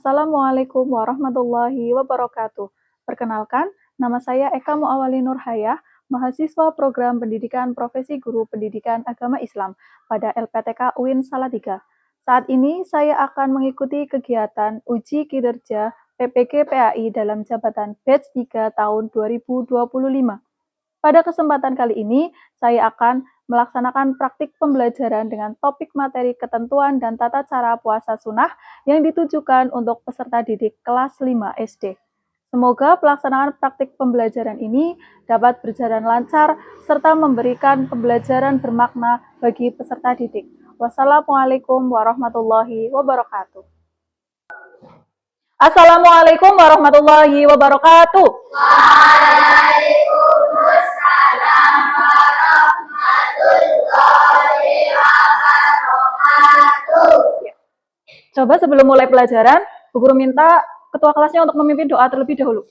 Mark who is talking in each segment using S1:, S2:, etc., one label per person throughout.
S1: Assalamualaikum warahmatullahi wabarakatuh. Perkenalkan, nama saya Eka Muawali Nurhayah, mahasiswa program pendidikan profesi guru pendidikan agama Islam pada LPTK UIN Salatiga. Saat ini saya akan mengikuti kegiatan uji kinerja PPG PAI dalam jabatan batch 3 tahun 2025. Pada kesempatan kali ini, saya akan melaksanakan praktik pembelajaran dengan topik materi ketentuan dan tata cara puasa sunnah yang ditujukan untuk peserta didik kelas 5 SD. Semoga pelaksanaan praktik pembelajaran ini dapat berjalan lancar serta memberikan pembelajaran bermakna bagi peserta didik. Wassalamualaikum warahmatullahi wabarakatuh. Assalamualaikum warahmatullahi wabarakatuh. Waalaikumsalam warahmatullahi wabarakatuh. Coba sebelum mulai pelajaran, Bu Guru minta ketua kelasnya untuk memimpin doa terlebih dahulu.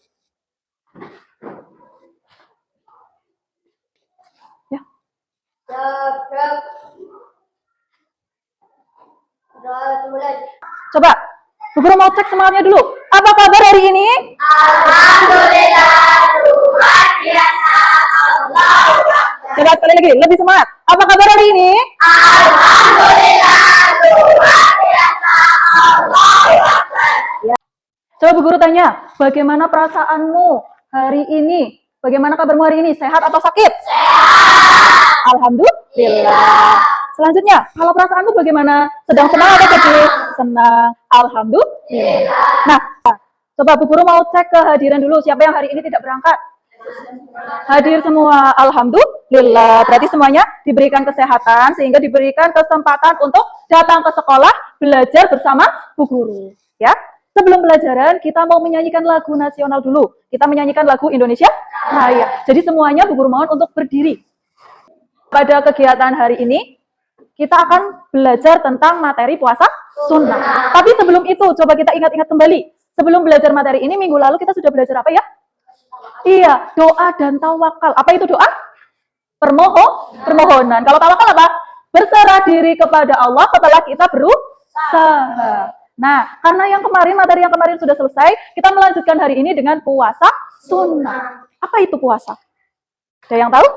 S1: Ya. Coba, Bu Guru mau cek semangatnya dulu. Apa kabar hari ini? Alhamdulillah, luar biasa. Coba sekali lagi, lebih semangat. Apa kabar hari ini? Alhamdulillah, luar biasa. Ya. Coba Bu Guru tanya, bagaimana perasaanmu hari ini? Bagaimana kabarmu hari ini? Sehat atau sakit? Sehat. Alhamdulillah. Selanjutnya, kalau perasaanmu bagaimana? Sedang senang atau sedih? Senang. Alhamdulillah. Nah, coba Bu Guru mau cek kehadiran dulu. Siapa yang hari ini tidak berangkat? Hadir semua. Alhamdulillah. Berarti semuanya diberikan kesehatan sehingga diberikan kesempatan untuk datang ke sekolah belajar bersama Bu Guru. Ya. Sebelum pelajaran, kita mau menyanyikan lagu nasional dulu. Kita menyanyikan lagu Indonesia Raya. Jadi semuanya Bu Guru mohon untuk berdiri. Pada kegiatan hari ini, kita akan belajar tentang materi puasa sunnah. Tapi sebelum itu, coba kita ingat-ingat kembali. Sebelum belajar materi ini, minggu lalu kita sudah belajar apa ya? Iya, doa dan tawakal. Apa itu doa? Permohonan. Kalau tawakal apa? Berserah diri kepada Allah setelah kita berusaha. Nah, karena materi yang kemarin sudah selesai, kita melanjutkan hari ini dengan puasa sunnah. Apa itu puasa? Ada yang tahu?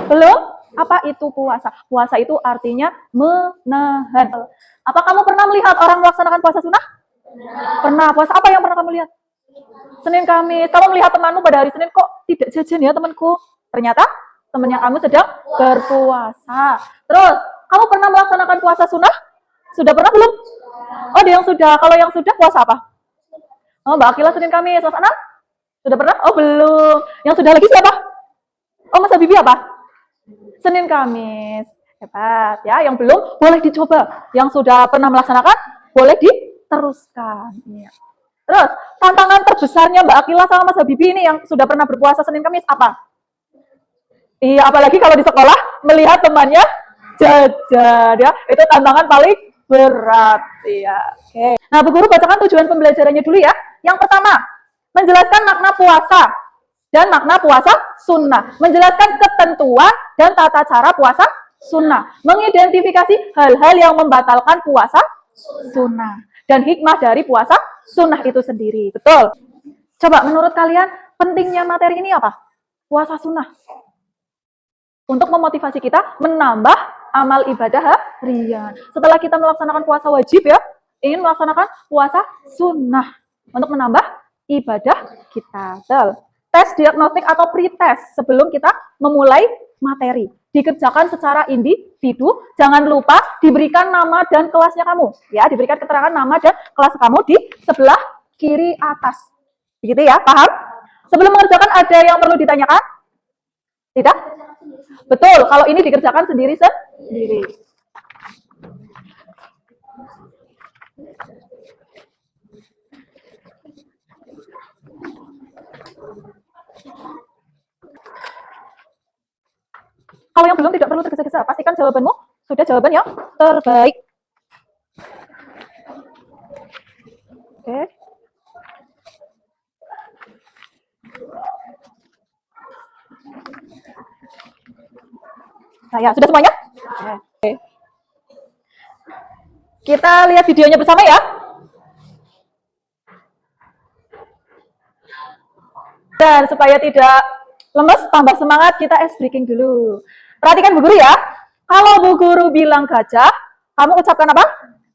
S1: Belum? Apa itu puasa? Puasa itu artinya menahan. Apa kamu pernah melihat orang melaksanakan puasa sunnah? Pernah. Puasa apa yang pernah kamu lihat? Senin Kamis. Kamu melihat temanmu pada hari Senin kok tidak jajan ya temanku? Ternyata temannya kamu sedang berpuasa. Terus, kamu pernah melaksanakan puasa sunnah? Sudah pernah belum? Oh, ada yang sudah. Kalau yang sudah puasa apa? Oh, Mbak Akila Senin Kamis. Mas Anam? Sudah pernah? Oh, belum. Yang sudah lagi siapa? Oh, Mas Habibi apa? Senin Kamis. Hebat ya. Yang belum boleh dicoba. Yang sudah pernah melaksanakan boleh diteruskan. Ya. Terus tantangan terbesarnya Mbak Akila sama Mas Habibi ini yang sudah pernah berpuasa Senin Kamis apa? Iya, apalagi kalau di sekolah melihat temannya jajan ya. Itu tantangan paling berat. Iya. Oke. Nah, Bu Guru bacakan tujuan pembelajarannya dulu ya. Yang pertama, menjelaskan makna puasa dan makna puasa sunnah, menjelaskan ketentuan dan tata cara puasa sunnah, mengidentifikasi hal-hal yang membatalkan puasa sunnah, dan hikmah dari puasa sunnah itu sendiri. Betul? Coba menurut kalian pentingnya materi ini apa? Puasa sunnah. Untuk memotivasi kita menambah amal ibadah harian. Setelah kita melaksanakan puasa wajib ya, ingin melaksanakan puasa sunnah untuk menambah ibadah kita. Betul. Tes diagnostik atau pre-test sebelum kita memulai materi. Dikerjakan secara individu, jangan lupa diberikan nama dan kelasnya kamu. Ya, diberikan keterangan nama dan kelas kamu di sebelah kiri atas. Begitu ya, paham? Sebelum mengerjakan ada yang perlu ditanyakan? Tidak? Betul, kalau ini dikerjakan sendiri-sendiri. Kalau yang belum tidak perlu tergesa-gesa, pastikan jawabanmu sudah jawaban yang terbaik. Oke. Nah ya, sudah semuanya? Oke. Kita lihat videonya bersama ya. Dan supaya tidak lemes, tambah semangat, kita ice breaking dulu. Perhatikan Bu Guru ya. Kalau Bu Guru bilang gajah, kamu ucapkan apa?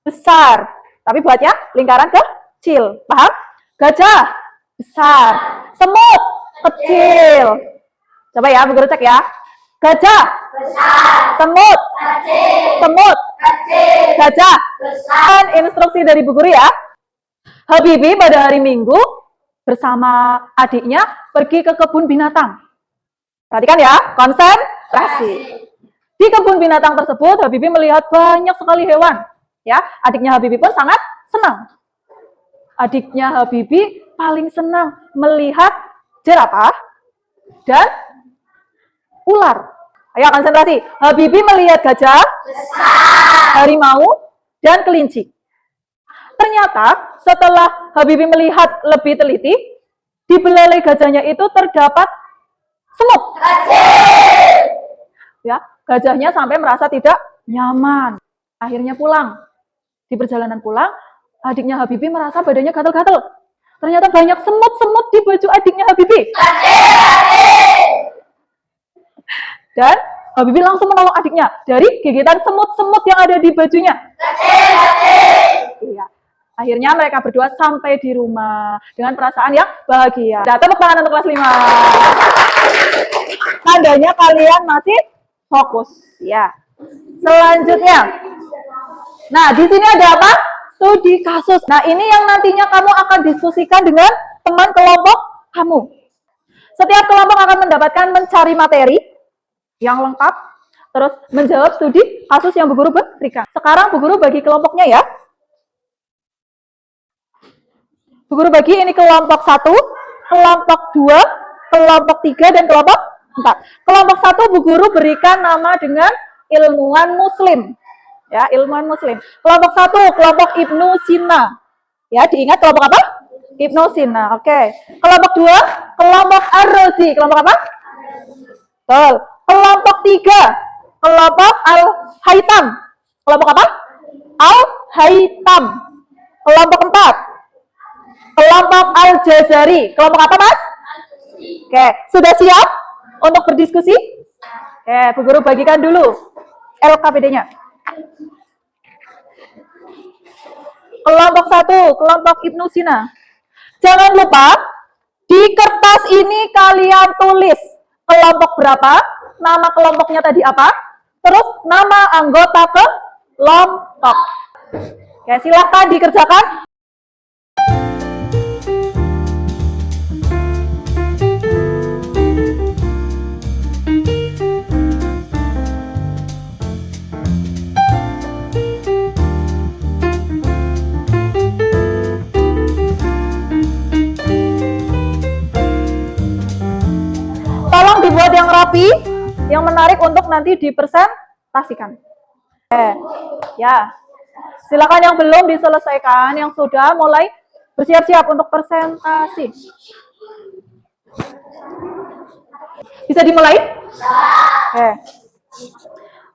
S1: Besar. Tapi buatnya lingkaran kecil. Paham? Gajah besar. Semut kecil. Coba ya, Bu Guru cek ya. Gajah besar. Semut kecil. Semut kecil. Gajah besar. Dan instruksi dari Bu Guru ya. Habibie pada hari Minggu bersama adiknya pergi ke kebun binatang. Perhatikan ya, konsentrasi. Di kebun binatang tersebut, Habibie melihat banyak sekali hewan. Ya, adiknya Habibie pun sangat senang. Adiknya Habibie paling senang melihat jerapah dan ular. Ayo konsentrasi. Habibie melihat gajah, harimau, dan kelinci. Ternyata setelah Habibie melihat lebih teliti, di belalai gajahnya itu terdapat semut. Ya, gajahnya sampai merasa tidak nyaman. Akhirnya pulang. Di perjalanan pulang, adiknya Habibie merasa badannya gatal-gatal. Ternyata banyak semut-semut di baju adiknya Habibie. Dan Habibie langsung menolong adiknya dari gigitan semut-semut yang ada di bajunya. Iya. Akhirnya mereka berdua sampai di rumah dengan perasaan yang bahagia. Nah, tepuk tangan untuk kelas 5. Tandanya kalian masih fokus. Ya. Selanjutnya. Nah, di sini ada apa? Studi kasus. Nah, ini yang nantinya kamu akan diskusikan dengan teman kelompok kamu. Setiap kelompok akan mendapatkan mencari materi yang lengkap, terus menjawab studi kasus yang Bu Guru berikan. Sekarang Bu Guru bagi kelompoknya ya. Bu Guru bagi ini kelompok 1, kelompok 2, kelompok 3, dan kelompok 4. Kelompok 1 Bu Guru berikan nama dengan ilmuwan muslim. Ya, ilmuwan muslim. Kelompok 1, kelompok Ibnu Sina. Ya, diingat kelompok apa? Ibnu Sina. Oke. Kelompok 2, kelompok Ar-Razi. Kelompok apa? Betul. Kelompok 3, kelompok Al-Haytham. Kelompok apa? Al-Haytham. Kelompok 4, kelompok Al-Jazari. Kelompok apa, Mas? Oke, sudah siap untuk berdiskusi? Oke, Bu Guru bagikan dulu LKPD-nya. Kelompok 1, kelompok Ibnu Sina. Jangan lupa, di kertas ini kalian tulis kelompok berapa, nama kelompoknya tadi apa, terus nama anggota kelompok. Oke, silahkan dikerjakan. Tolong dibuat yang rapi, yang menarik untuk nanti dipresentasikan. Ya, silakan yang belum diselesaikan, yang sudah mulai bersiap-siap untuk presentasi. Bisa dimulai? Oke.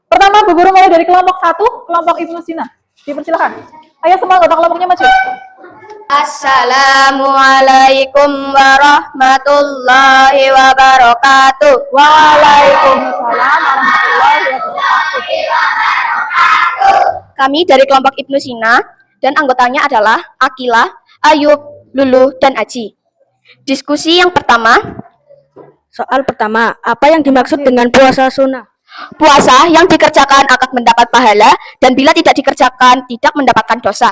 S1: Pertama, Bu Guru mulai dari kelompok 1, kelompok Ibnu Sina. Dipersilakan. Ayo semua anggota kelompoknya maju.
S2: Assalamualaikum warahmatullahi wabarakatuh.
S1: Waalaikumsalam warahmatullahi wabarakatuh.
S2: Kami dari kelompok Ibnu Sina dan anggotanya adalah Akila, Ayub, Lulu, dan Aji. Diskusi yang pertama.
S3: Soal pertama, apa yang dimaksud dengan puasa sunnah?
S2: Puasa yang dikerjakan akan mendapat pahala dan bila tidak dikerjakan tidak mendapatkan dosa.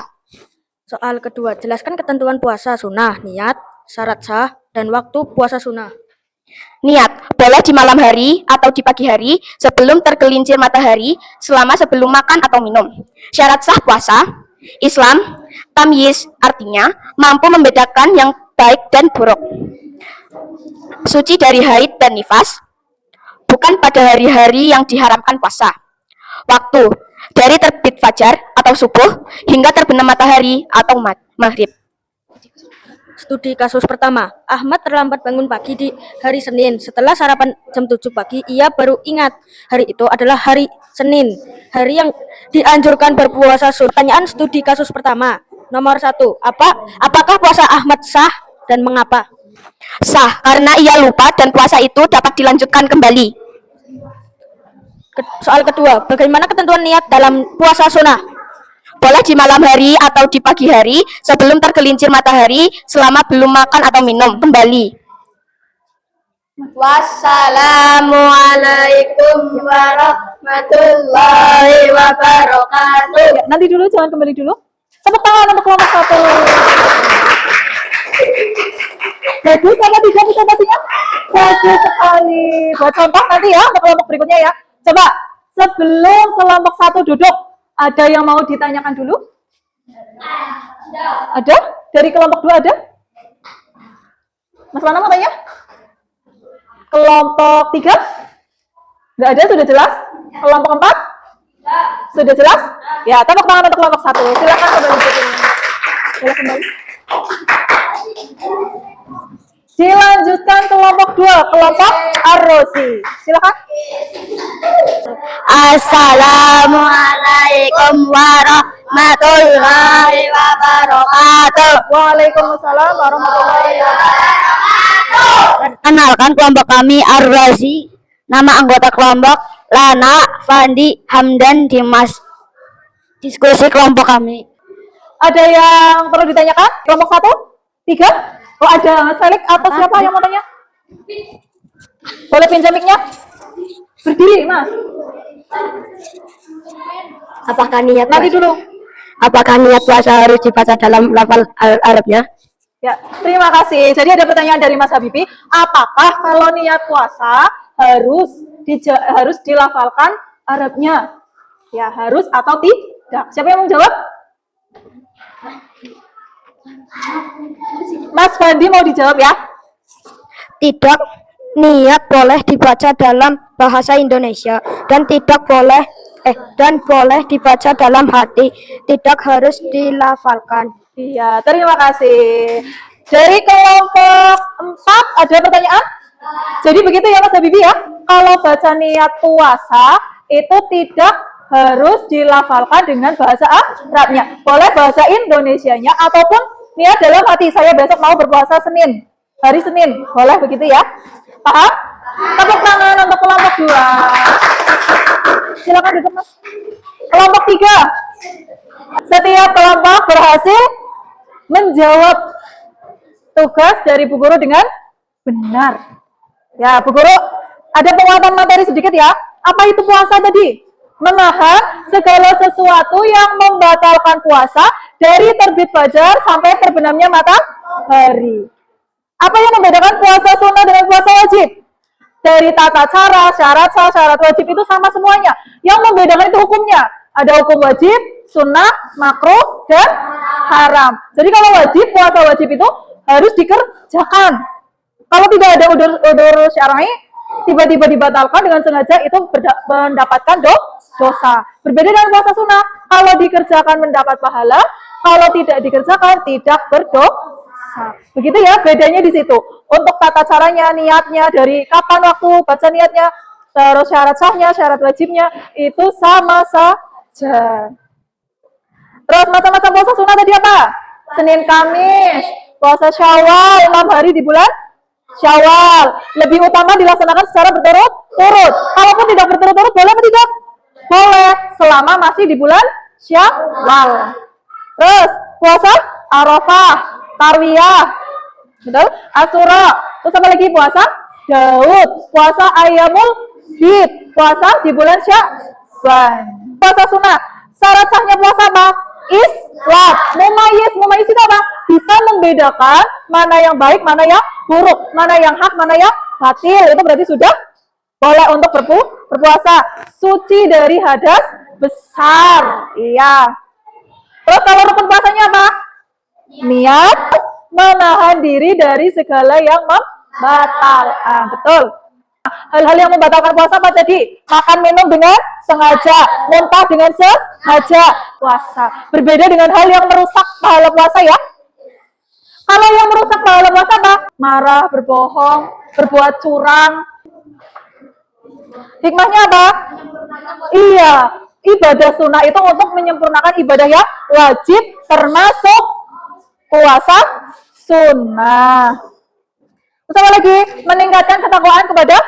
S3: Soal kedua, jelaskan ketentuan puasa sunnah, niat, syarat sah, dan waktu puasa sunnah.
S2: Niat, boleh di malam hari atau di pagi hari sebelum tergelincir matahari selama sebelum makan atau minum. Syarat sah puasa, Islam, tamyiz, artinya mampu membedakan yang baik dan buruk. Suci dari haid dan nifas, bukan pada hari-hari yang diharamkan puasa. Waktu, dari terbit fajar atau subuh hingga terbenam matahari atau maghrib.
S3: Studi kasus pertama, Ahmad terlambat bangun pagi di hari Senin. Setelah sarapan jam 7 pagi, ia baru ingat hari itu adalah hari Senin, hari yang dianjurkan berpuasa sunnah. Pertanyaan studi kasus pertama, nomor 1, apakah puasa Ahmad sah dan mengapa?
S2: Sah, karena ia lupa dan puasa itu dapat dilanjutkan kembali.
S3: Soal kedua, bagaimana ketentuan niat dalam puasa sunnah?
S2: Boleh di malam hari atau di pagi hari sebelum tergelincir matahari selama belum makan atau minum. Kembali. Wassalamualaikum warahmatullahi wabarakatuh.
S1: Ya, nanti dulu, jangan kembali dulu. Tepuk tangan untuk kelompok 1. Bagus apa tidak presentasinya? Bagus sekali. Buat contoh nanti ya untuk kelompok berikutnya ya. Coba sebelum kelompok 1 duduk, ada yang mau ditanyakan dulu? Ada? Dari kelompok 2 ada? Mas Lana mau tanya? Kelompok 3? Nggak ada, sudah jelas? Kelompok 4? Sudah jelas? Ya, tepuk tangan untuk kelompok 1. Silakan kembali ke sini. Silakan kembali. Dilanjutkan kelompok 2, kelompok Ar-Rosi. Silakan.
S2: Assalamualaikum warahmatullahi wabarakatuh.
S1: Waalaikumsalam warahmatullahi wabarakatuh.
S2: Perkenalkan, kelompok kami Ar-Razi. Nama anggota kelompok Lana, Fandi, Hamdan, Dimas. Diskusi kelompok kami.
S1: Ada yang perlu ditanyakan? Kelompok 1? 3? Oh, ada Mas Felix atau siapa yang mau tanya? Boleh pinjam mic-nya? Berdiri, Mas.
S2: Apakah niat
S1: Nanti dulu.
S2: Apakah niat puasa harus dibaca dalam lafal Arabnya?
S1: Ya, terima kasih. Jadi ada pertanyaan dari Mas Habibi, apakah kalau niat puasa harus dilafalkan Arabnya? Ya, harus atau tidak? Siapa yang mau jawab? Mas Fandi mau dijawab ya?
S2: Tidak, niat boleh dibaca dalam bahasa Indonesia dan boleh dibaca dalam hati, tidak harus dilafalkan.
S1: Iya, terima kasih. Dari kelompok 4 ada pertanyaan? Jadi begitu ya Mas Habibi ya, kalau baca niat puasa itu tidak harus dilafalkan dengan bahasa Arabnya. Boleh bahasa Indonesianya ataupun niat dalam hati, saya besok mau berpuasa Senin, hari Senin. Boleh begitu ya? Paham? Tepuk tangan untuk kelompok 2. Silakan duduk Mas. Kelompok 3. Setiap kelompok berhasil menjawab tugas dari Bu Guru dengan benar. Ya, Bu Guru, ada penguatan materi sedikit ya. Apa itu puasa tadi? Menahan segala sesuatu yang membatalkan puasa dari terbit fajar sampai terbenamnya matahari. Apa yang membedakan puasa sunnah dengan puasa wajib? Dari tata cara, syarat sah, syarat wajib itu sama semuanya. Yang membedakan itu hukumnya. Ada hukum wajib, sunnah, makruh, dan haram. Jadi kalau wajib, puasa wajib itu harus dikerjakan. Kalau tidak ada udur syar'i, tiba-tiba dibatalkan dengan sengaja, itu mendapatkan dosa. Berbeda dengan puasa sunnah, kalau dikerjakan mendapat pahala, kalau tidak dikerjakan tidak berdosa. Begitu ya, bedanya di situ. Untuk tata caranya, niatnya, dari kapan waktu baca niatnya, terus syarat sahnya, syarat wajibnya, itu sama saja. Terus macam-macam puasa sunnah tadi apa? Senin, Kamis, puasa Syawal, 6 hari di bulan Syawal. Lebih utama dilaksanakan secara berturut-turut. Kalaupun tidak berturut-turut, boleh atau tidak? Boleh, selama masih di bulan Syawal. Terus puasa Arafah, Tarwiyah, betul? Asyura. Terus apa lagi? Puasa Daud, puasa Ayyamul Bid, puasa di bulan Sya'ban. Puasa sunnah. Syarat sahnya puasa apa? Islam. Mumayyiz itu apa? Bisa membedakan mana yang baik, mana yang buruk, mana yang hak, mana yang batil. Itu berarti sudah boleh untuk berpuasa. Suci dari hadas besar. Iya. Terus kalau rukun puasanya apa? Niat menahan diri dari segala yang membatalkan. Betul. Hal-hal yang membatalkan puasa apa tadi? Makan minum dengan sengaja, muntah dengan sengaja, puasa. Berbeda dengan hal yang merusak pahala puasa ya. Kalau yang merusak pahala puasa apa? Marah, berbohong, berbuat curang. Hikmahnya apa? Iya, ibadah sunnah itu untuk menyempurnakan ibadah yang wajib, termasuk puasa sunnah. Terus apa lagi? Meningkatkan ketakwaan kepada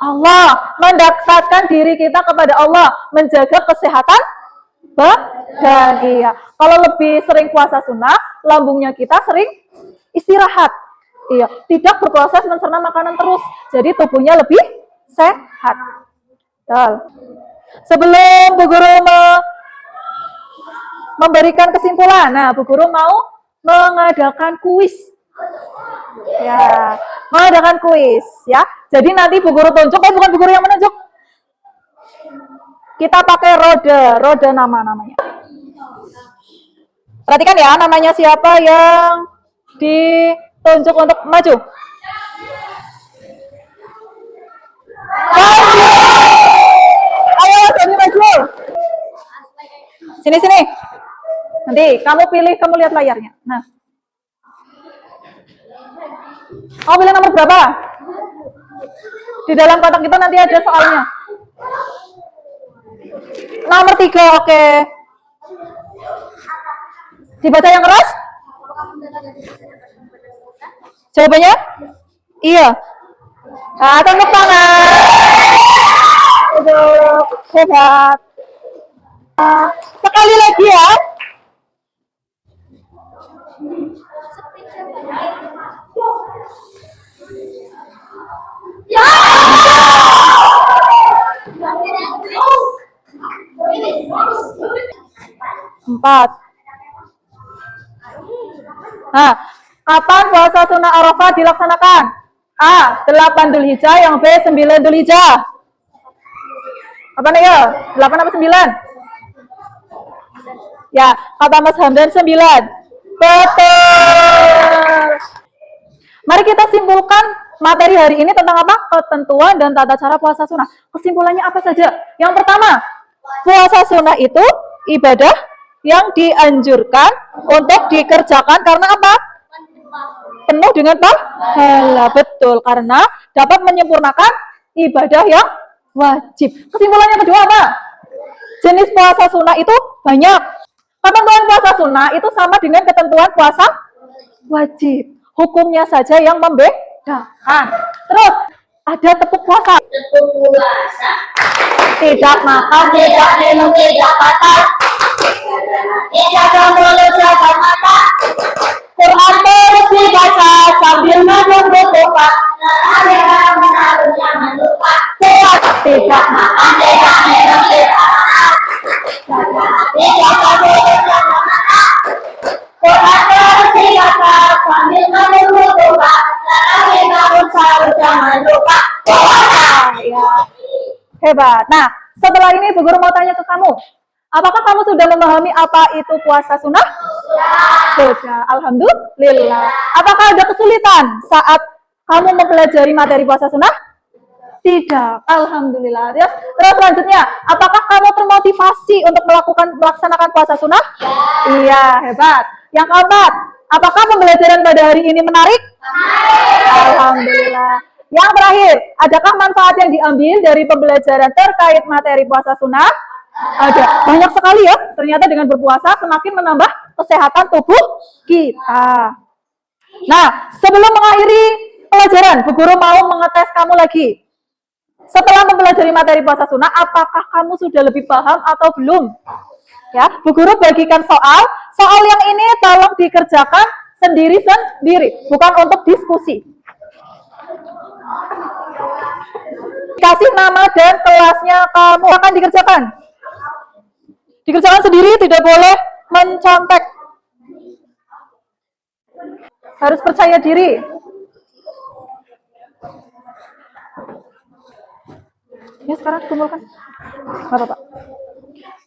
S1: Allah, mendekatkan diri kita kepada Allah, menjaga kesehatan badan. Iya. Kalau lebih sering puasa sunnah, lambungnya kita sering istirahat. Iya, tidak berproses mencerna makanan terus. Jadi tubuhnya lebih sehat. Betul. Sebelum Bu Guru memberikan kesimpulan, nah Bu Guru mau mengadakan kuis. Ya, mengadakan kuis ya. Jadi nanti Bu Guru tunjuk, bukan Bu Guru yang menunjuk. Kita pakai roda nama-namanya. Perhatikan ya, namanya siapa yang ditunjuk untuk maju. Maju. Ayo, jadi maju. Sini. Nanti kamu pilih, kamu lihat layarnya. Nah. Kamu pilih nomor berapa? Di dalam kotak kita nanti ada soalnya. Nomor 3, oke. Dibaca yang keras? Jawabannya? Iya. Nah, tepuk tangan. Hebat. Sekali lagi ya. Empat. Nah, kapan puasa sunnah Arafah dilaksanakan? A. 8 Dzulhijjah, yang B. 9 Dzulhijjah. Apa nih ya? 8 apa 9? Ya, kata Mas Hamdan 9. Betul. Mari kita simpulkan materi hari ini tentang apa? Ketentuan dan tata cara puasa sunnah. Kesimpulannya apa saja? Yang pertama, puasa sunnah itu ibadah yang dianjurkan untuk dikerjakan karena apa? Penuh dengan pahala. Betul, karena dapat menyempurnakan ibadah yang wajib. Kesimpulannya kedua apa? Jenis puasa sunnah itu banyak. Ketentuan puasa sunnah itu sama dengan ketentuan puasa wajib. Hukumnya saja yang membedakan. Terus ada tepuk puasa.
S4: Tepuk puasa.
S1: Tidak makan, tidak minum, tidak makan.
S4: Jaga mulut, jaga mata.
S1: Quran terus dibaca sambil menunggu.
S4: Jangan menaruh, jangan lupa.
S1: Tidak makan,
S4: Tidak minum, tidak makan. Jaga mulut, jaga mata.
S1: Quran terus
S4: Dibaca sambil menunggu doa. Tarawih bangun sahur, jangan lupa.
S1: ya. Hebat. Nah, setelah ini Bu Guru mau tanya ke kamu. Apakah kamu sudah memahami apa itu puasa sunnah? Sudah. Alhamdulillah. Apakah ada kesulitan saat kamu mempelajari materi puasa sunnah? Tidak. Alhamdulillah. Ya. Terus selanjutnya, apakah kamu termotivasi untuk melaksanakan puasa sunnah? Iya, hebat. Yang keempat, apakah pembelajaran pada hari ini menarik? Alhamdulillah. Yang terakhir, adakah manfaat yang diambil dari pembelajaran terkait materi puasa sunnah? Ada. Banyak sekali ya. Ternyata dengan berpuasa semakin menambah kesehatan tubuh kita. Nah, sebelum mengakhiri pelajaran, Bu Guru mau mengetes kamu lagi. Setelah mempelajari materi puasa sunnah, apakah kamu sudah lebih paham atau belum? Ya, Bu Guru bagikan soal. Soal yang ini tolong dikerjakan sendiri-sendiri, bukan untuk diskusi. Kasih nama dan kelasnya kamu akan dikerjakan. Dikerjakan sendiri, tidak boleh mencontek. Harus percaya diri. Ya, sekarang kumpulkan. Bapak.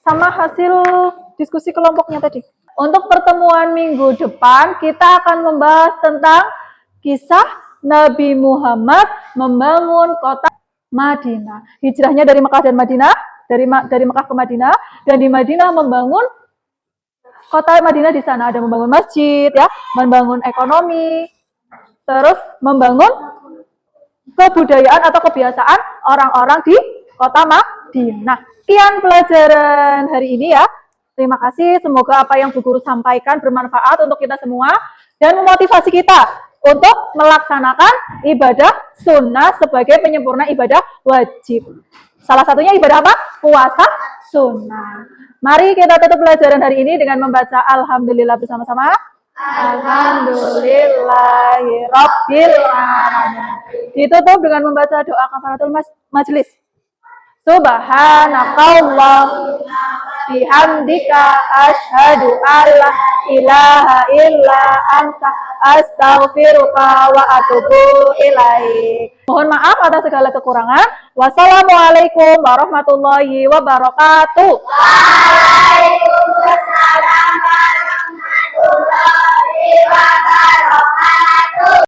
S1: Sama hasil diskusi kelompoknya tadi. Untuk pertemuan minggu depan, kita akan membahas tentang kisah Nabi Muhammad membangun kota Madinah. Hijrahnya dari Mekah dan Madinah, dari Mekah ke Madinah, dan di Madinah membangun kota Madinah. Di sana ada membangun masjid, ya, membangun ekonomi, terus membangun kebudayaan atau kebiasaan orang-orang di kota Madinah. Sekian pelajaran hari ini ya. Terima kasih, semoga apa yang Bu Guru sampaikan bermanfaat untuk kita semua dan memotivasi kita untuk melaksanakan ibadah sunnah sebagai penyempurna ibadah wajib. Salah satunya ibadah apa? Puasa sunnah. Mari kita tutup pelajaran hari ini dengan membaca Alhamdulillah bersama-sama. Alhamdulillahirabbil alamin. Ditutup dengan membaca doa kafaratul majlis. Subhanakallah bihamdika asyhadu alla ilaha illa anta astaghfiruka wa atubu ilaik. Mohon maaf atas segala kekurangan. Wassalamualaikum warahmatullahi wabarakatuh.
S4: Waalaikumsalam.